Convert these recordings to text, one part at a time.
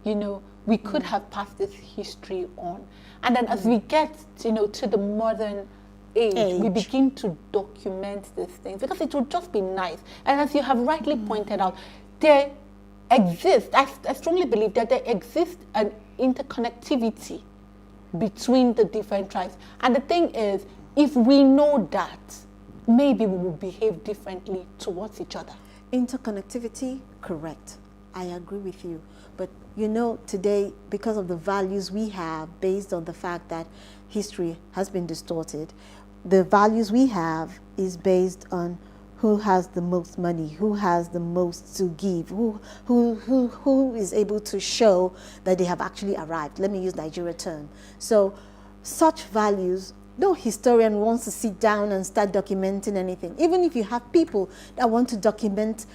we could have passed this history on. And then as we get, to the modern age, we begin to document these things because it would just be nice. And as you have rightly pointed out, there exists, I strongly believe that there exists an interconnectivity between the different tribes. And the thing is, if we know that, maybe we will behave differently towards each other. Interconnectivity, correct. I agree with you. But today, because of the values we have, based on the fact that history has been distorted, the values we have is based on who has the most money, who has the most to give, who is able to show that they have actually arrived. Let me use Nigeria term. So such values, no historian wants to sit down and start documenting anything. Even if you have people that want to document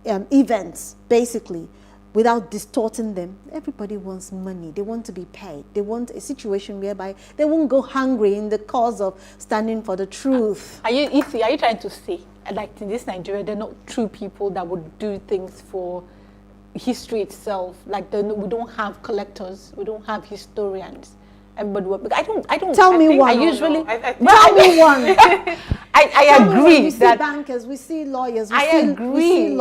events, basically, without distorting them, everybody wants money. They want to be paid. They want a situation whereby they won't go hungry in the cause of standing for the truth. Are you trying to say, like in this Nigeria, they're not true people that would do things for history itself? Like we don't have collectors, we don't have historians. Everybody, I don't. Tell me one. I usually. Tell me one. I agree we that see bankers, we see lawyers, I agree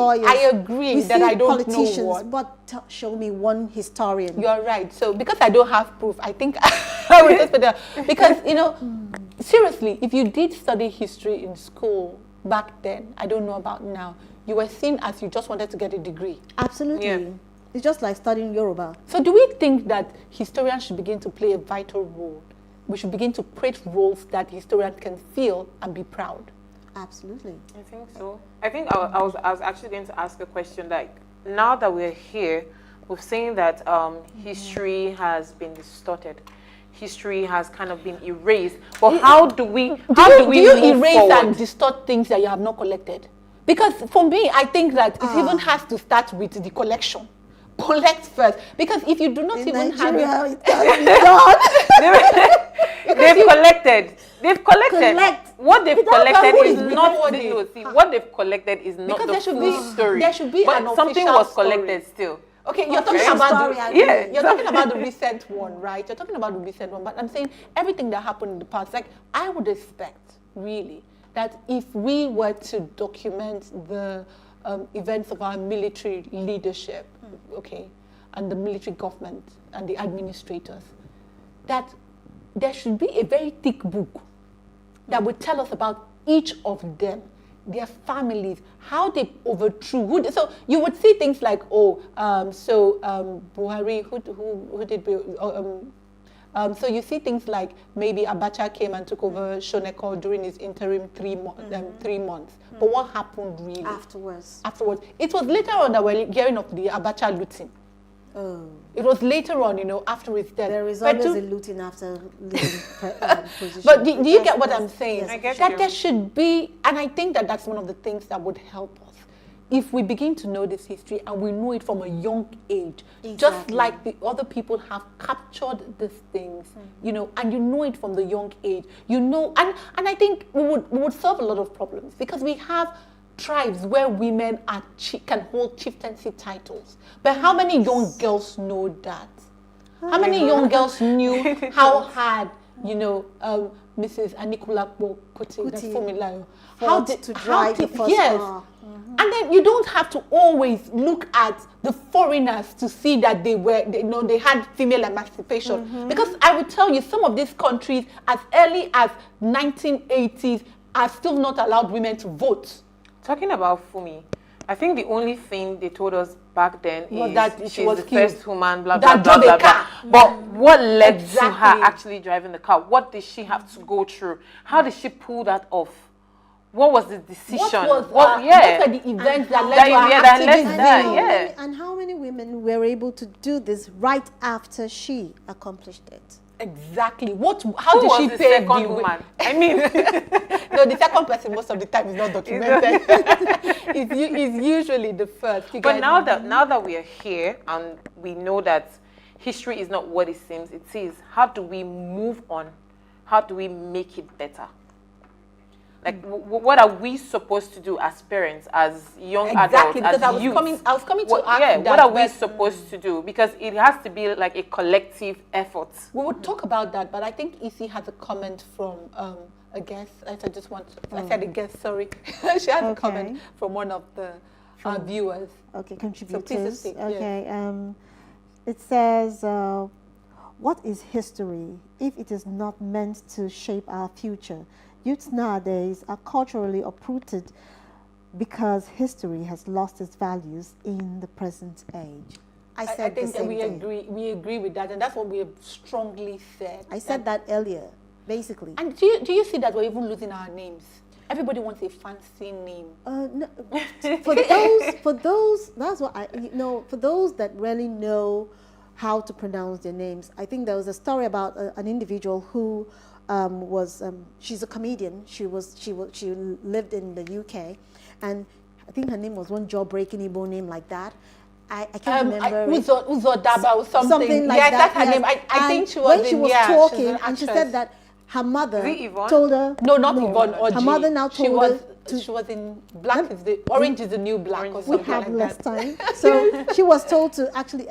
that I don't politicians, know what. But show me one historian. You're right. So because I don't have proof, I think I will just put that. Because seriously, if you did study history in school back then, I don't know about now, you were seen as you just wanted to get a degree. Absolutely. Yeah. It's just like studying Yoruba. So do we think that historians should begin to play a vital role? We should begin to create roles that historians can feel and be proud. Absolutely. I think so. I think I was actually going to ask a question, like, now that we're here, we've seen that history has been distorted. History has kind of been erased. But how do we move erase forward? and distort things that you have not collected? Because for me, I think that it even has to start with the collection. Collect first, because if you do not even Nigeria, have it, they've collected. What they've collected is not what what they've collected is not because the there should full be story. there should be but an something official was story. collected still. Okay, you're talking about You're talking about the recent one, right? You're talking about the recent one, but I'm saying everything that happened in the past. Like, I would expect really that if we were to document the events of our military leadership, okay, and the military government and the administrators, that there should be a very thick book that would tell us about each of them, their families, how they overthrew. So you would see things like, Buhari, who did, so you see things like maybe Abacha came and took over Shoneko during his interim 3 months. But what happened really? Afterwards. It was later on that we're hearing of the Abacha looting. Oh. It was later on, after his death. There is always a looting after losing position. But do you get what I'm saying? Yes, I get that you. there should be, and I think that that's one of the things that would help us. If we begin to know this history and we know it from a young age, just like the other people have captured these things, and you know it from the young age, and I think we would solve a lot of problems because we have tribes where women can hold chieftaincy titles. But how many young girls know that? How many young girls knew how hard, Mrs. Anikulapo Kuti, that's Fumilayo, to drive the first car. And then you don't have to always look at the foreigners to see that they had female emancipation. Because I will tell you, some of these countries, as early as 1980s, are still not allowed women to vote. Talking about Fumi, I think the only thing they told us back then is that she was the killed. first woman, blah, That blah, blah, drove a blah, car. blah. But what led to her Exactly. actually driving the car? What did she have to go through? How did she pull that off? What was the decision? What were the events that led to her activism? And how many women were able to do this right after she accomplished it? Exactly. How Who did was she the pay second the woman? I mean, No, the second person most of the time is not documented. It's usually the first. but now that we are here and we know that history is not what it seems, it is. How do we move on? How do we make it better? Like, what are we supposed to do as parents, as young Exactly, adults, because as I was youths? coming to ask Yeah, you what that, are we but supposed to do? Because it has to be like a collective effort. we will talk about that. But I think Isi has a comment from a guest. I said a guest. Sorry, she has a comment Okay. from one of the viewers. Okay, So contributors. please just take- Okay, it says, what is history if it is not meant to shape our future? Youths nowadays are culturally uprooted because history has lost its values in the present age. I I said think the that same we thing. agree. We agree with that, and that's what we have strongly said. I said that earlier, basically. And do you see that we're even losing our names? Everybody wants a fancy name. No, for those, that's what for those that really know how to pronounce their names. I think there was a story about an individual who she's a comedian. She lived in the UK, and I think her name was one jaw-breaking Igbo name like that. I can't remember. Uzo Daba or something. like yes, that. that's her yes. name. I And think she was when she in, was yeah, she's talking, an and she actress. said that her mother Is it Yvonne? told her. No, not Yvonne Oji. Her mother now she told was, her to. she was in Black is the Orange is the New Black or Orange is We something have like less that. time. So she was told to actually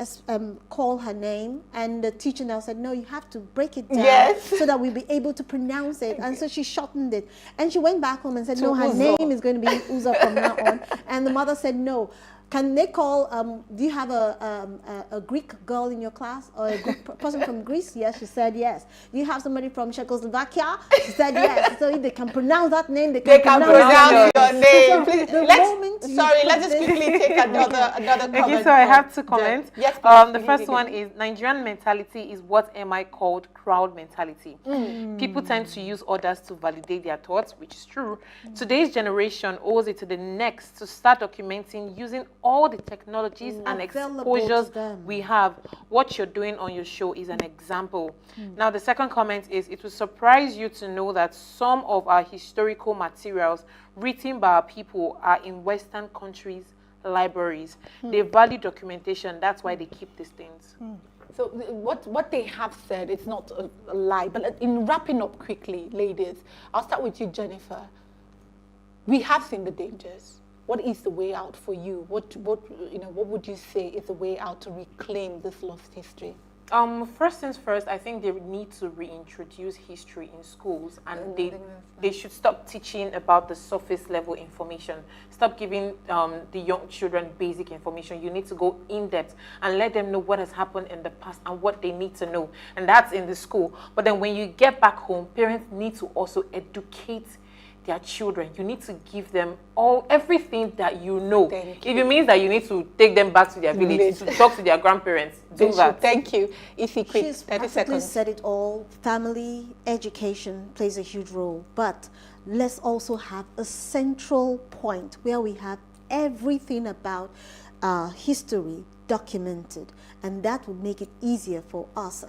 call her name, and the teacher now said, no, you have to break it down Yes. so that we'll be able to pronounce it. And so she shortened it. And she went back home and said, To no, her Uzo. name is going to be Uzo from now on. And the mother said, no. Can they call, do you have a Greek girl in your class or a Greek person from Greece? Yes, she said yes. Do you have somebody from Czechoslovakia? She said yes. So if they can pronounce that name, they They can can pronounce pronounce it. your name. So Please, the moment you let's put just this- quickly take another comment. Okay, so I have two from comments. Jen. Yes, please, The please, first please. one is Nigerian mentality is what MI called crowd mentality. People tend to use others to validate their thoughts, which is true. Today's generation owes it to the next to start documenting using all the technologies and Available to exposures them. we have. What you're doing on your show is an example. Now, the second comment is it will surprise you to know that some of our historical materials written by our people are in Western countries' libraries. They value documentation. That's why they keep these things. So what they have said, it's not a lie. But in wrapping up quickly, ladies, I'll start with you, Jennifer. We have seen the dangers. What is the way out for you? What would you say is the way out to reclaim this lost history? First things first, I think they need to reintroduce history in schools, and they should stop teaching about the surface level information. Stop giving the young children basic information. You need to go in depth and let them know what has happened in the past and what they need to know, and that's in the school. But then when you get back home, parents need to also educate their children. You need to give them everything that you know. Thank If it means that you need to take them back to their village to talk to their grandparents, do that. Thank you. If you quick, She's 30 practically seconds. said it all. Family education plays a huge role, but let's also have a central point where we have everything about history documented, and that would make it easier for us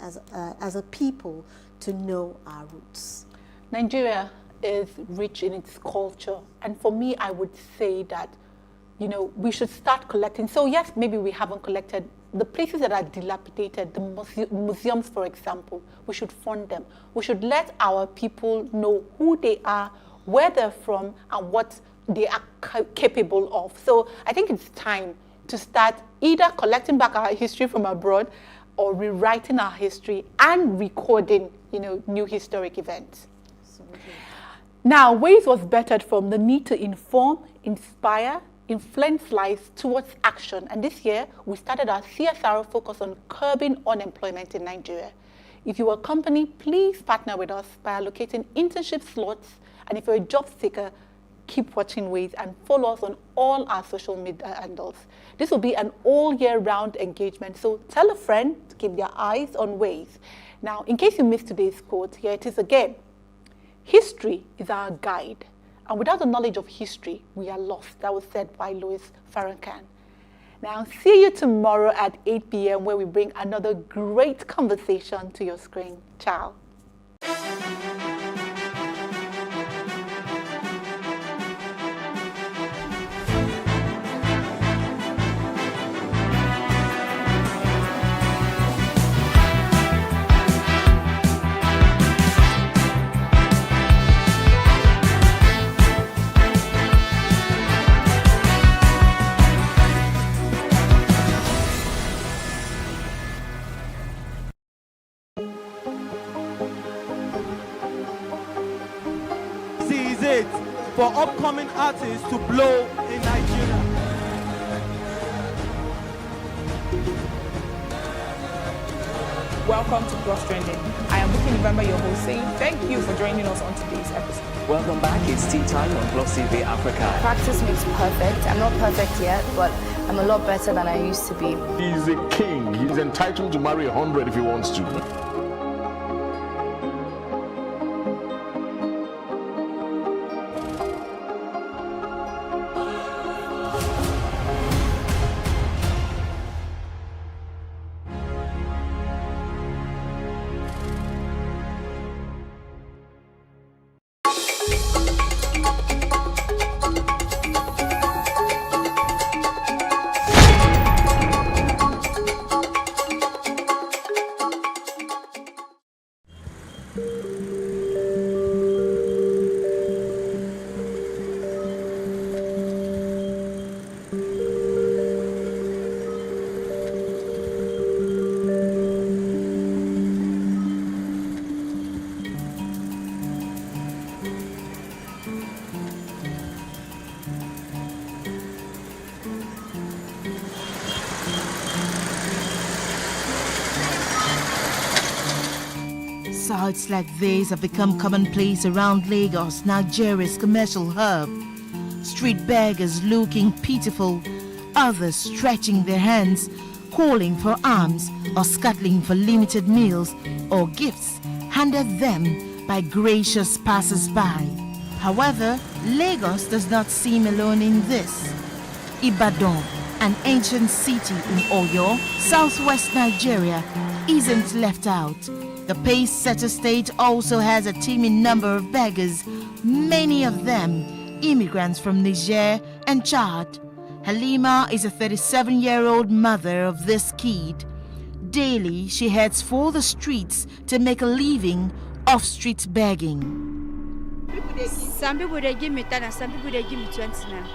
as a people to know our roots. Nigeria is rich in its culture, and for me, I would say that, we should start collecting. So yes, maybe we haven't collected the places that are dilapidated, the museums, for example. We should fund them. We should let our people know who they are, where they're from, and what they are capable of. So I think it's time to start either collecting back our history from abroad or rewriting our history and recording, new historic events. Now, Ways was bettered from the need to inform, inspire, influence lives towards action. And this year, we started our CSR focus on curbing unemployment in Nigeria. If you're a company, please partner with us by allocating internship slots. And if you're a job seeker, keep watching Ways and follow us on all our social media handles. This will be an all year round engagement. So tell a friend to keep their eyes on Ways. Now, in case you missed today's quote, here it is again. History is our guide, and without the knowledge of history, we are lost. That was said by Louis Farrakhan. Now, see you tomorrow at 8 p.m. where we bring another great conversation to your screen. Ciao. for upcoming artists to blow in Nigeria. Welcome to Cross Trending. I am Buki November, your host, saying thank you for joining us on today's episode. Welcome back. It's tea time on Plus TV Africa. Practice makes perfect. I'm not perfect yet, but I'm a lot better than I used to be. He's a king. He's entitled to marry 100 if he wants to. Sites like these have become commonplace around Lagos, Nigeria's commercial hub. Street beggars looking pitiful, others stretching their hands, calling for alms or scuttling for limited meals or gifts handed them by gracious passers-by. However, Lagos does not seem alone in this. Ibadan, an ancient city in Oyo, southwest Nigeria, isn't left out. The pace-setter state also has a teeming number of beggars, many of them immigrants from Niger and Chad. Halima is a 37-year-old mother of this kid. Daily, she heads for the streets to make a living off street begging. Some people they give me 10 and some people they give me 20 now,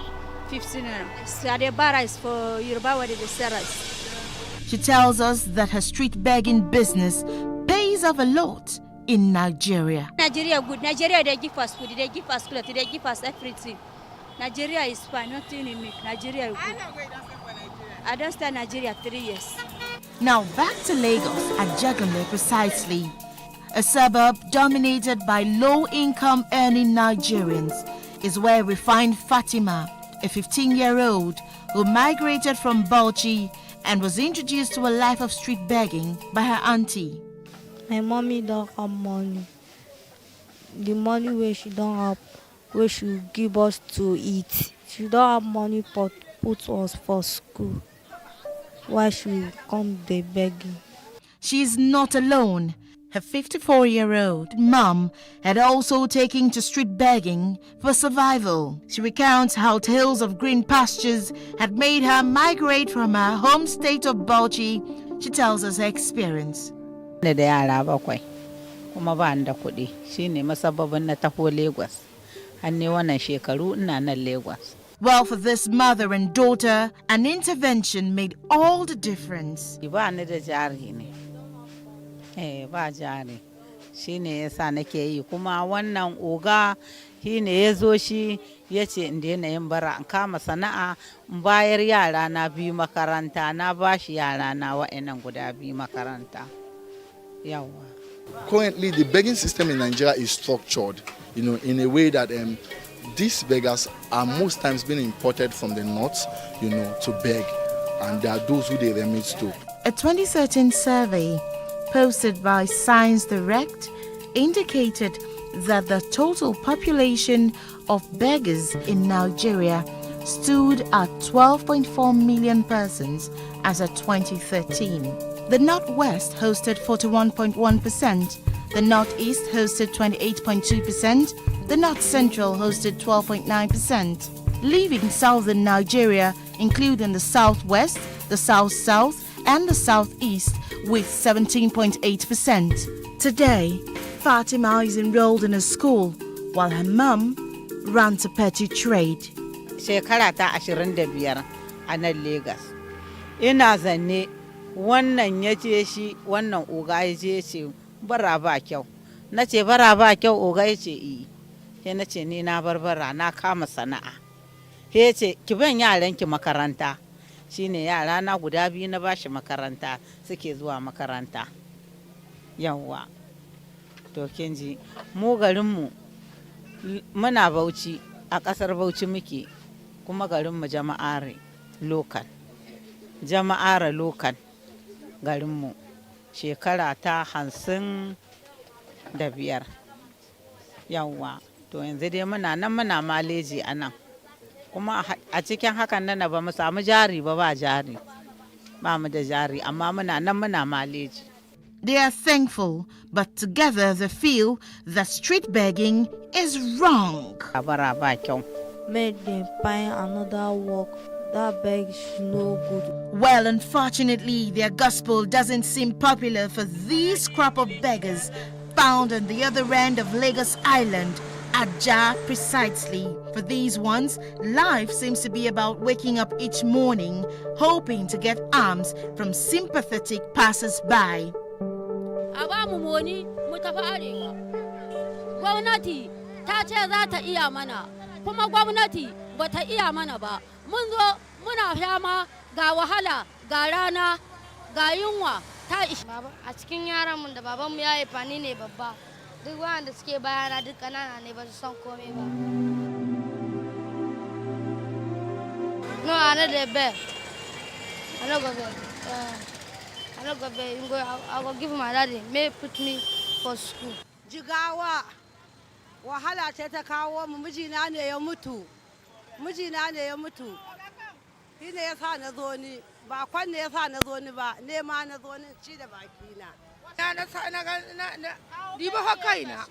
15 now. So the bar is for Yoruba where they sell rice. She tells us that her street begging business pays off a lot in Nigeria. Nigeria good. Nigeria they give us food, they give us clothes, they give us everything. Nigeria is fine, nothing unique. Nigeria is good. I don't stay in Nigeria 3 years. Now back to Lagos at Jagunle precisely. A suburb dominated by low-income earning Nigerians is where we find Fatima, a 15-year-old who migrated from Bauchi and was introduced to a life of street begging by her auntie. My mommy don't have money. The money where she don't have, where she give us to eat. She don't have money for put us for school. Why she come dey begging? She is not alone. Her 54-year-old mom had also taken to street begging for survival. She recounts how tales of green pastures had made her migrate from her home state of Bauchi. She tells us her experience. Da yara bakwai kuma ba ni da kuɗi shine masababin na taho Lagos. Har ne wannan shekaru ina nan Lagos. Well, for this mother and daughter, an intervention made all the difference. Ba ni da jari ne. Ba jari. Shine yasa nake yi kuma wannan oga shine yazo shi yace in daina yin bara in kama sana'a in bayar yara na biyu makaranta na bashi yara na wa'annan guda biyu makaranta. Currently, the begging system in Nigeria is structured, in a way that these beggars are most times being imported from the north, to beg, and there are those who they remit to. A 2013 survey posted by Science Direct indicated that the total population of beggars in Nigeria stood at 12.4 million persons as of 2013. The Northwest hosted 41.1%, the Northeast hosted 28.2%, the North Central hosted 12.9%, leaving Southern Nigeria, including the Southwest, the South-South, and the Southeast, with 17.8%. Today, Fatima is enrolled in a school, while her mum runs a petty trade. Shekara ta 25 a nan Lagos. Ina zanne wannan ya ce shi wannan oga ya ce bara ba kyau. Na ce bara ba kyau oga ya ce He na ce ni na barbara na kama sana'a. He ce ki ban yaranki makaranta. Shine yara na guda biyu na bashi makaranta suke zuwa makaranta. Yawwa. To kin ji mu garinmu muna Bauchi a ƙasar Bauchi muke kuma garinmu jama'are local. Jama'are local garinmu shekara ta 55. Yawwa. To yanzu dai muna nan muna maleji a nan. Kuma a cikin hakan nan ba mu samu jari ba jari. Ba mu da jari amma muna nan muna maleji. They are thankful, but together they feel that street begging is wrong. Make them find another work. That beg is no good. Well, unfortunately, their gospel doesn't seem popular for these crop of beggars found on the other end of Lagos Island, Ajah precisely. For these ones, life seems to be about waking up each morning, hoping to get alms from sympathetic passers-by. A ba mu moni mu tafi arewa. Gwamnati ta ce za ta iya mana, kuma gwamnati ba ta iya mana ba. Mun zo muna fama ga wahala, ga rana, ga yunwa ta ishi. A cikin yaran mun da babanmu ya yi fani ne babba. Duk wanda suke bayana duk ƙanana ne ba su san komai ba. No, I know the bed. I know go bed. I know go bed. I will give my daddy. May put me for school. Jigawa, wahala ce ta kawo mu, mijina ne ya mutu. Mijina ne ya mutu. Shi ne ya sa na zo ni. Ba kwan ne ya sa na zo ni ba. Nema na zo ni ci da bakina. Diba ha kaina.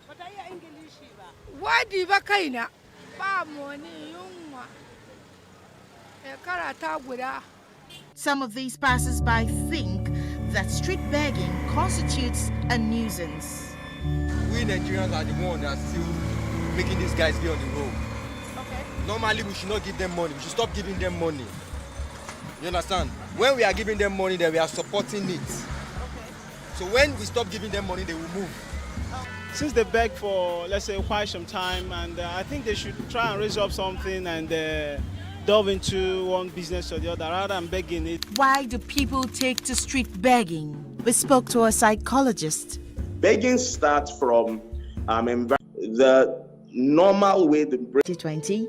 Bata iya Ingilishi ba. Wa diba kaina. Ba moni yunwa. Karata guda. Some of these passers-by think that street begging constitutes a nuisance. We Nigerians are the ones that are still making these guys be on the road. Okay. Normally, we should not give them money. We should stop giving them money. You understand? When we are giving them money, then we are supporting it. Okay. So when we stop giving them money, they will move. Since they beg for, let's say, quite some time, and I think they should try and raise up something and delve into one business or the other rather than begging it. Why do people take to street begging? We spoke to a psychologist. Begging starts from the normal way the brain. 2020.